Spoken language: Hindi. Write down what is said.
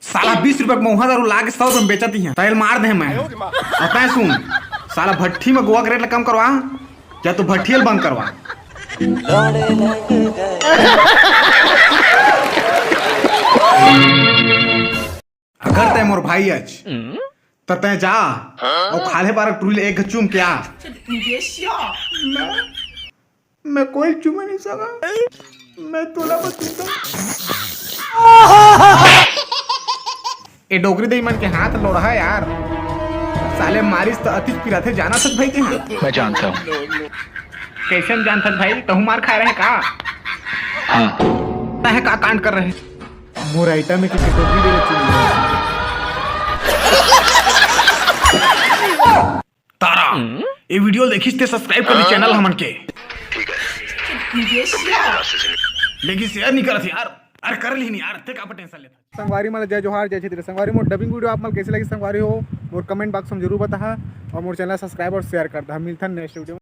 साला 20 रुपए महुआ दारू ला के 100 रुपए में बेचती है, तैल मार दे मैं। और तै सुन साला भट्ठी में गोवा का रेट कम करवा या तो भट्ठियल बंद करवा। अगर तय मोर भाई आज तो तय जा और खाले बार टूल एक चूम क्या मैं कोई चूम नहीं सका, मैं तोला बतूंगा। ए डोगरी दे मन के हाथ लोड़ा है यार, साले मारिस तो अति पिरा थे जाना सच भाई के हाथ। मैं जानता हूँ। कैसे जान सच भाई, तहु मार खा रहे का? हाँ तह का कांड कर रहे मोर आइटम में किसी डोगरी दे चुनी तारा ये वीडियो देखिस ते सब्सक्राइब कर दी चैनल हमन के, लेकिन शेयर नहीं करत यार। अरे कर ली नहीं यार, ते का टेंशन लेता। संगवारी मला जय जोहार जय छेत्री संगवारी। मोर डबिंग वीडियो आप मन कैसे लगी संगवारी हो मोर कमेंट बॉक्स में जरूर बता और मोर चैनल सब्सक्राइब और शेयर कर दा। मिलथन नेक्स्ट वीडियो।